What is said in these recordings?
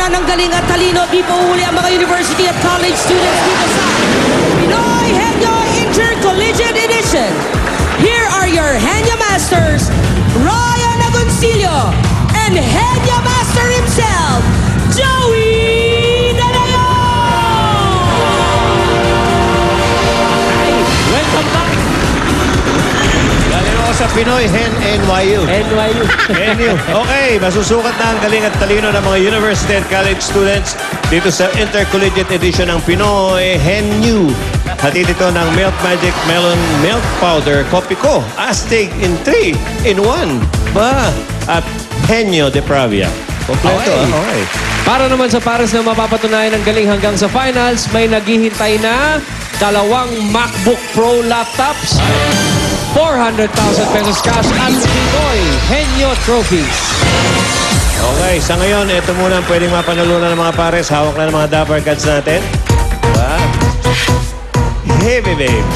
para ng galing at talino. Di po uli ang mga university at college students dito sa Pinoy Henyo Intercollegiate Edition. Here are your Henyo Masters, Ryan Agoncillo, and Henyo Master himself, Joey Danayo! Welcome back! Galing ako sa Pinoy NYU. NYU. NU. Okay, masusukat na ang galing at talino ng mga university and college students dito sa Intercollegiate Edition ng Pinoy HenU. Hatid ito ng Milk Magic Melon Milk Powder Copico. Astig in 3 in 1. Ba? At Henyo de Pravia. Kompleto. Okay. Okay. Para naman sa pares na mapapatunayan ng galing hanggang sa finals, may naghihintay na 2 MacBook Pro laptops, 400,000 pesos cash at Pinoy Henyo trophies. Okay, sa ngayon, ito muna ang pwedeng mapanalunan ng mga pares. Hawak na ng mga Dapper Cats natin. Diba? Heavy babe.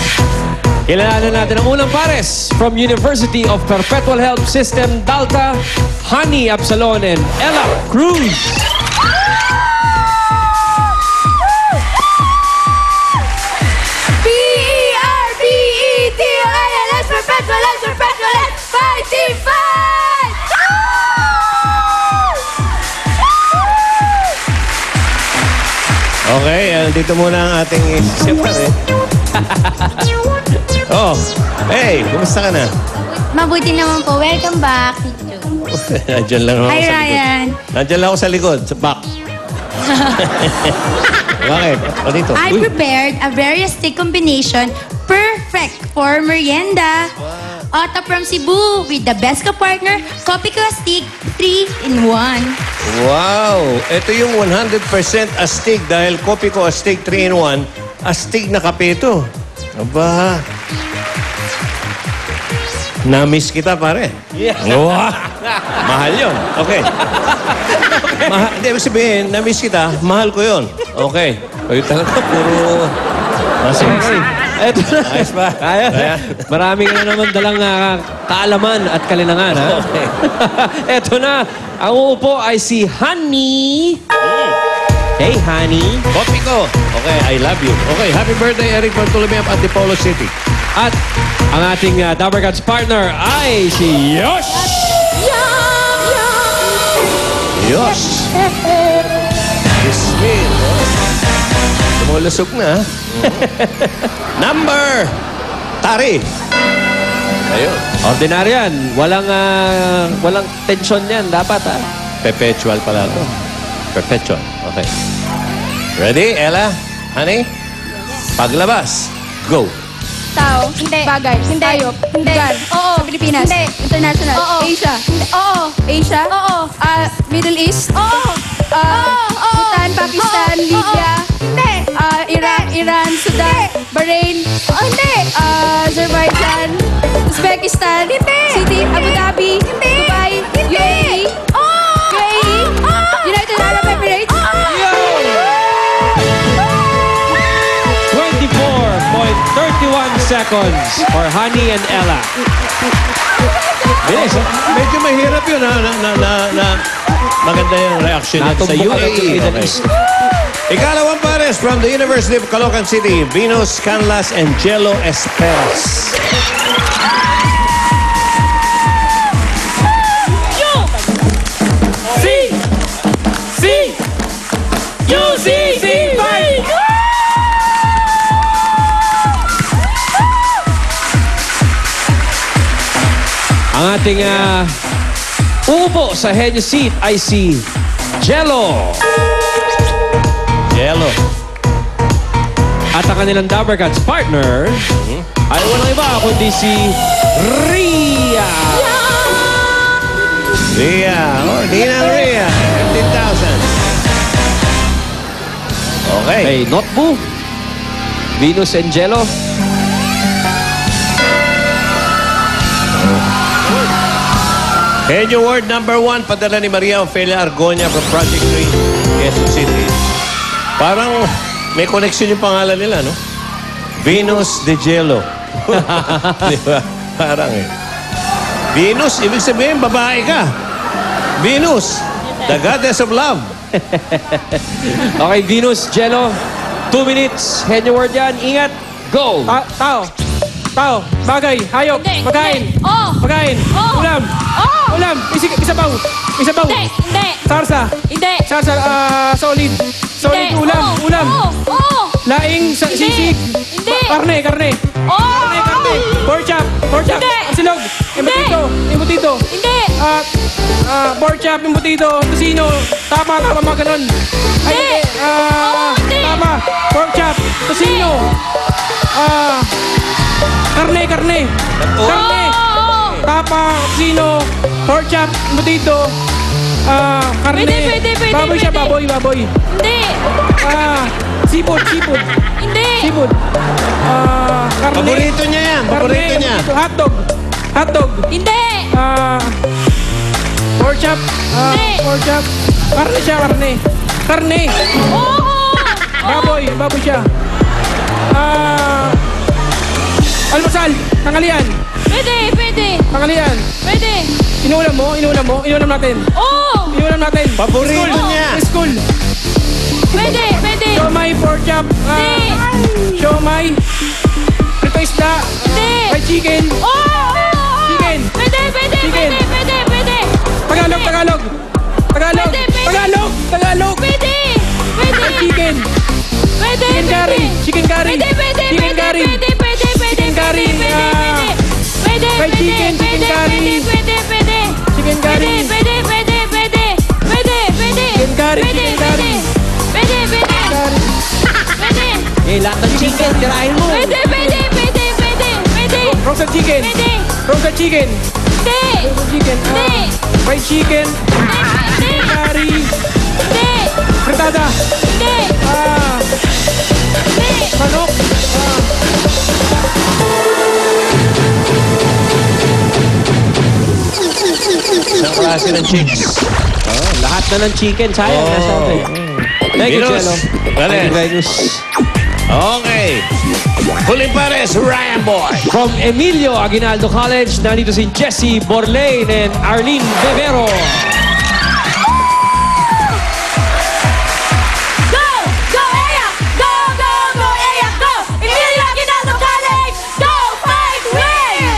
Kilalanin natin ang unang pares from University of Perpetual Health System, Dalta, Honey Absalon and Ella Cruz. P-E-R-B-E-T-O-A-L-S, Perpetual Health, Perpetual Health, fighting fight! Okay, dito muna ang ating siyempre. Oh, hey, kumusta ka na? Mabuti naman po. Welcome back. Nandiyan lang ako Hi, sa Ryan. likod. Nandiyan lang ako sa likod, sa back. Bakit? O dito. I Uy. prepared a very stick combination perfect for merienda. Otto from Cebu with the best ka-partner, Copico Stick 3-in-1. Wow! Ito yung 100% astig dahil kopi ko astig 3-in-1. Astig na kape ito. Aba. Na-miss kita, pare. Yeah. Wow. Mahal yun. Okay. Hindi, ibig sabihin, na-miss kita, mahal ko yun. Okay. Kayo talaga, puro... Okay. Eto na. Ayos ba? Kaya. Maraming na naman dalang kaalaman at kalinangan. Ha? Okay. Eto na. Ang uupo ay si Honey. Hey, Honey. Kopi ko. Okay, I love you. Okay, happy birthday, Eric Bartolome at Antipolo City. At ang ating Dapper Cats partner ay si Yosh. Diyos! Bismil. Tumulusok na. Number! Tari. Ayun. Ordinary yan. Walang tension yan. Dapat, ha? Perpetual pala ito. Perpetual. Okay. Ready, Ella? Honey? Paglabas. Go. Tao. Hindi. Bagay. Hindi. Hayop. Hindi. Lugar. Oo. Sa Pilipinas. Hindi. International. Oo. Asia. Hindi. Oo. Asia. Oo. Middle East. Oo. Bhutan, Pakistan, Libya. Hindi. Iran, Sudan, Bahrain. Hindi. Azerbaijan, Uzbekistan. Hindi. City, Abu Dhabi. Hindi. Dubai. UAE. UAE. United Arab Emirates. 24.31 seconds for Honey and Ella. Bilis. Medyo mahirap yun, ha? Maganda yung reaction niya sa Natumbok agad yung UAE. Middle Okay. East. Ikalawang pares from the University of Caloocan City, Venus Canlas and Jello Esperas. Ang ating uupo sa Henyo seat ay si Jello. Jello. At ang kanilang Dapper Cats partner ay walang iba kundi si Ria. Ria. Oh, Ninang Ria. 15,000. Okay. Hey, Notbu, Venus and Jello. Henyo Award number 1, padala ni Maria Ofelia Argonia from Project 3, Quezon City. Parang may connection yung pangalan nila, no? Venus de Jello. Di ba? Parang eh. Venus, ibig sabihin, babae ka. Venus, the goddess of love. Okay, Venus, Jello. 2 minutes. Henyo word yan. Ingat. Go. Tao. Tao. Bagay. Hayop. Hindi, Pagkain. hindi. Oo. Pagkain. Oo. Ulam. Oo. Ulam. Isabaw. Isabaw. Hindi, hindi. Sarsa. Hindi. Sarsa. Solid. Solid. Hindi. Ulam. Oo. Ulam. Oo. Oo. Laing. Hindi. Sisig. Hindi. Karne. Karne. Oo. Karne. Karne. Pork chop. Pork chop. Hindi. Silog. Embutido. Embutido. Hindi. Pork chop. Embutido. Tocino. Tama. Tama. Mga ganun. Ay, Hindi. Hindi. Tama. Pork chop. Tocino. Karne. Karne. Karne. Oo. Tapa, sino, pork chop, embutido, karne. Pwede, Baboy siya, pwede. baboy. Hindi. Seafood. Hindi. Seafood. Karne. Paborito niya yan. Paborito niya. Hotdog. Hindi. Pork chop. Hindi. Pork chop. Karne siya, karne. Karne. Oo. Baboy siya. Almusal. Tanghalian. Pwede. Tanghalian. Pwede. Inulam natin. Oo. Inulam natin. Paborito niya. School. Pwede. Siomay, pork chop, Hindi. siomay, prito isda, Hindi. fried chicken, Oo. Chicken. Pwede. Chicken. Pwede. Tagalog. Pwede. Tagalog. Pwede. Fried chicken, Pwede. chicken curry, chicken curry, Pwede. chicken curry, chicken curry, Pwede. fried chicken, chicken curry, Pwede. chicken curry, chicken curry, chicken curry, Eh, lahat ng chicken, tirahin mo. Pwede. roasted chicken, Pwede. roasted chicken, Hindi. chicken, Hindi. fried chicken, Hindi. curry, Hindi. fritada, Hindi. Hindi. manok, Isang klase ng chicks. Lahat na ng chicken. Sayang. Oh. Nasa atin. Thank you, Venus. Jello. Venus. Thank you, Venus. Okay. Huling pares, Ryan Boy. From Emilio Aguinaldo College, nandito si Jessie Borlain and Arlene Bevero. Go! Go, Aya! Go, Aya! Go! Emilio Aguinaldo College! Go, fight, win!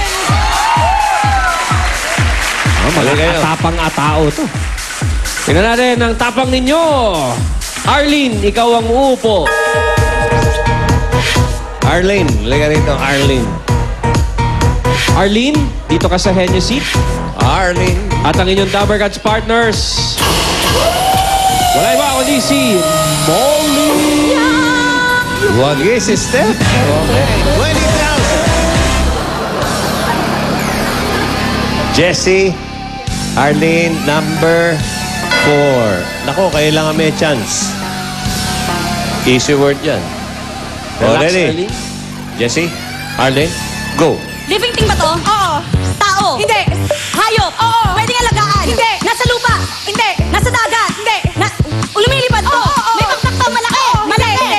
Tapang atao to. Tingnan natin ang tapang ninyo. Arlene, ikaw ang uupo. Arlene, liga rito, Arlene. Arlene, dito ka sa Henyo seat. Arlene. At ang inyong Dabber Cats partners. Wala iba kundi si Molly. Wagi, sister. Okay. 20,000. Jessie, Arlene, number 4. Nako, kailangan may chance. Easy word yan. Relax, Ready? Arlene. Jessie, Arlene, go. Living thing ba to? Oo. Tao? Hindi. Hayop? Oo. Pwedeng alagaan? Hindi. Nasa lupa? Hindi. Nasa dagat? Hindi. Lumilipad to? Oo. May pakpak to? Malaki? Malaki?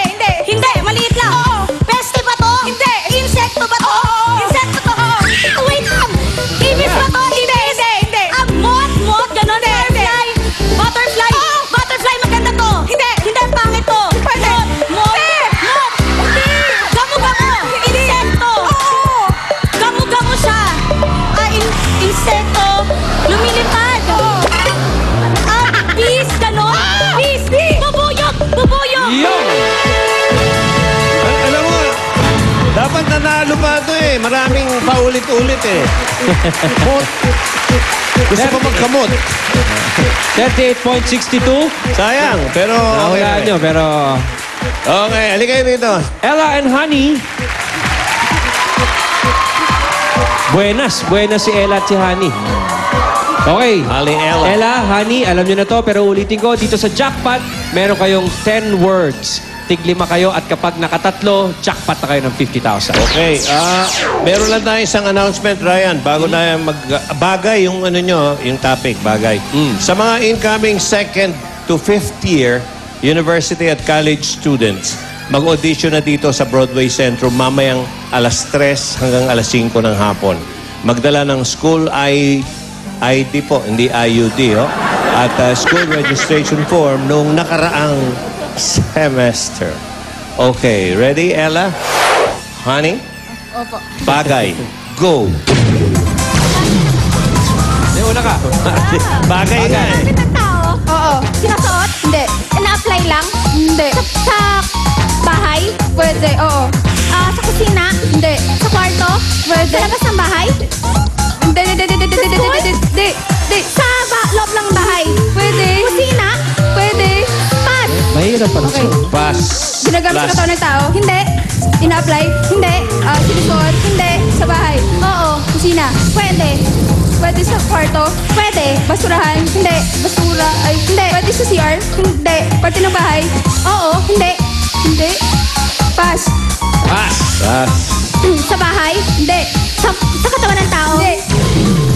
Hindi. Maliit lang? Oo. Peste ba to? Hindi. Insekto ba to? Oo. Insekto to? Oo. Wait lang. Ibis ba to? Hindi. Moth? Ganon? Butterfly? Butterfly, maganda to? Hindi. Pangit to? Pwede. Moth? Hindi. Gamo-gamo? Insekto? Oo. Gamo-gamo siya. Insekto. Lumilipad. Oo. Bees, ganon? Bees. Bubuyog. Yun! Alam mo, dapat nanalo pa ito eh. Maraming paulit-ulit eh. Kamot. Gusto pa magkamot. 38.62. Sayang, pero... Nahulaan nyo, pero... Okay, halika kayo dito. Ella and Honey. Buenas si Ella at si Honey. Okay. Aling Ella. Ella, Honey, alam nyo na to, pero ulitin ko, dito sa jackpot, meron kayong 10 words. Tig-5 kayo at kapag nakatatlo, jackpot na kayo ng 50,000. Okay, meron lang tayo isang announcement, Ryan, bago na bagay yung ano nyo, yung topic, bagay. Sa mga incoming 2nd to 5th year university at college students, mag-audition na dito sa Broadway Centrum mamayang alas 3 hanggang alas 5 ng hapon. Magdala ng school ID po, hindi IUD, oh. at school registration form noong nakaraang semester. Okay, ready, Ella? Honey? Opo. Bagay. Go. Hindi, una ka. Bagay nga eh. Gamit ng tao? Oo. Sinusuot? Hindi. Na-apply lang? Hindi. Sa bahay? Pwede, oo. Sa kusina? Hindi. Sa kwarto? Pwede. Sa labas ng bahay? Hindi. Sa loob ng bahay? Pwede. Kusina? Pwede. Pass. Mahirap pala. Okay. Pass. Ginagamit sa Last. katawan ng tao? Hindi. Ina-apply? Hindi. Sinusuot? Hindi. Sa bahay? Oo. Kusina? Pwede. Pwede sa kwarto? Pwede. Basurahan? Hindi. Basura? Ay, hindi. Pwede sa CR? Hindi. Parte ng bahay? Oo. Hindi. Hindi. Pass. Pass. Pass. Sa bahay? Hindi. Sa katawan ng tao? Hindi.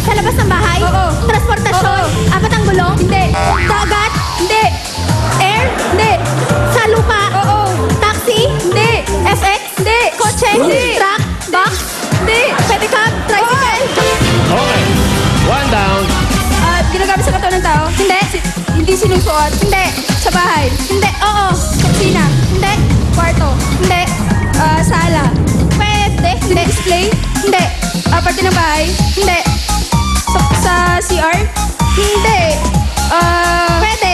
Sa labas ng bahay? Oo. Transportasyon? Apat ang gulong? Hindi. Dagat? Hindi. Air? Hindi. Sa lupa? Oo. Taxi? Hindi. FX? Hindi. Kotse? Hindi. Truck? Box? Hindi. Pedicab? Tricycle? Okay. One down. Ginagamit sa katawan ng tao? Hindi. Hindi sinusuot? Hindi. Sa bahay? Hindi. Oo. Sa kusina? Hindi. Kwarto? Hindi. Sala? Pwede. Hindi. Display? Hindi. Parte ng bahay? Hindi. Sa CR? Hindi. Pwede.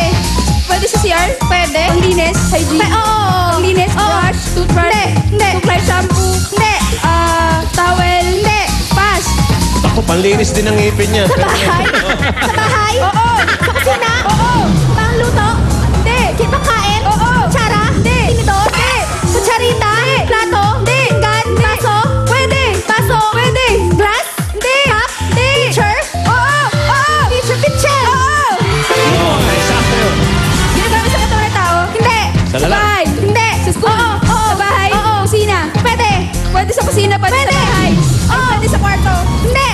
Pwede sa CR? Pwede. Panglinis? Hygiene? Oo. Panglinis? Brush? Toothbrush? Hindi. Toothbrush? Shampoo? Hindi. Towel? Hindi. Pass. Ako, panlinis din ang ngipin niya. Sa bahay? Sa bahay? Oo. Sa kusina? Oo. Pangluto? Hindi. Pagkain? Oo. Kutsara? Hindi. Tinidor? Hindi. Kutsarita? Hindi. Plato? Hindi. Pinggan? Baso? Pwede. Baso? Pwede. Glass? Hindi. Cup? Hindi. Pitcher? Oo. Oo. Pitcher? Oo. Okay, sakto yun. Ginagamit sa katawan ng tao? Hindi. Sa lala? bahay? Hindi. Sa school? Oo. Sa bahay? Oo. Kusina? Pwede. Pwede sa kusina, pwede sa bahay. Oo. Pwede sa kwarto? Hindi.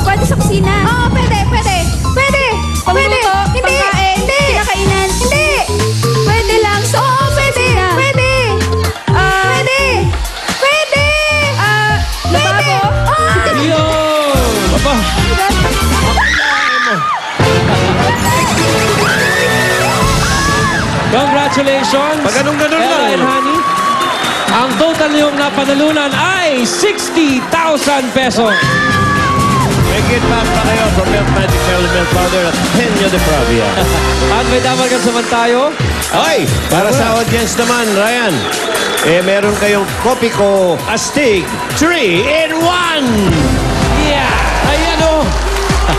Pwede sa kusina? Oo, pwede. Pwede. Pangluto? Hindi. Pagkain? Hindi. Kinakainan? Hindi. Pwede lang. So, oo, pwede. Pwede. Pwede. Pwede. Lababo? Oo. Yo! Aba, congratulations! Pag ganun-ganun Ella lang. and Honey. Ang total niyong napanalunan ay 60,000 pesos. May gift pack pa kayo from Milk Magic Melon Milk Powder at Henyo de Pravia. At may dapat saman tayo. Okay, para sa audience naman, Ryan, meron kayong Kopiko Astig 3 in 1! Yeah! Ayan o!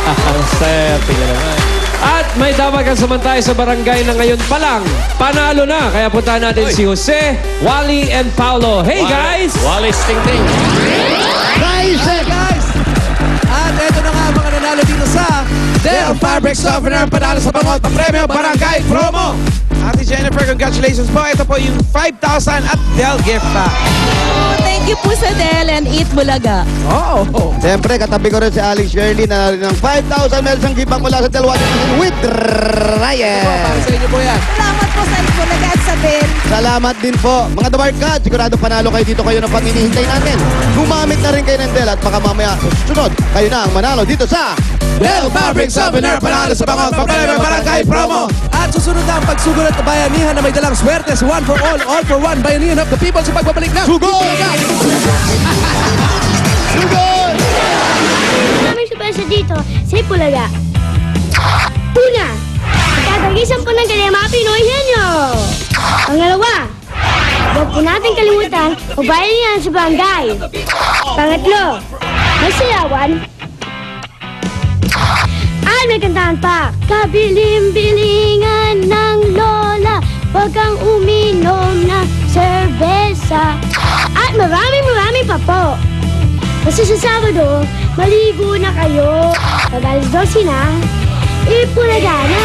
Ang swerte ka naman. At may dapat saman tayo sa barangay na ngayon pa lang. Panalo na. Kaya puntahan natin Oy. si Jose, Wally, and Paulo. Hey guys! Wallace Ting Ting. Guys! At eto na nga mga nanalo dito sa Del Fabric Softener. Panalo sa pangot ng premyo Barangay Promo. Ate Jennifer, congratulations po. Ito po yung 5,000 at Del gift pack. Thank you po sa Del and Eat Bulaga. Oh! Siyempre, katabi ko rin si Alex Shirley na rin ng 5,000 meron siyang gift back mula sa Del Water with Ryan. Para sa inyo po yan. Salamat po sa Eat Bulaga at sa Del. Salamat din po. Mga Dabarkad, sigurado panalo kayo dito, kayo ng paninihintay natin. Gumamit na rin kayo ng Del at baka mamaya sa susunod, kayo na ang manalo dito sa Del Fabric Softener. Panalo sa pangot ng premyo Barangay Promo. At susunod na ang pagsugulat na bayanihan na may dalang swerte sa One for All for One Bayanihan of the People sa pagbabalik ng Sugod! Sugod! Maraming surpresa dito sa Ipulaga. Una, pagkatagisan po ng galing mga Pinoy henyo. Pangalawa, huwag po natin kalimutan magbayanihan sa barangay. Pangatlo, may sayawan. At may kantahan pa. Kabiling-bilingan ng lola, huwag kang uminom ng serbesa. At maraming pa po. Kasi sa Sabado, maligo na kayo. Pag alas 12 na, Ipulaga na.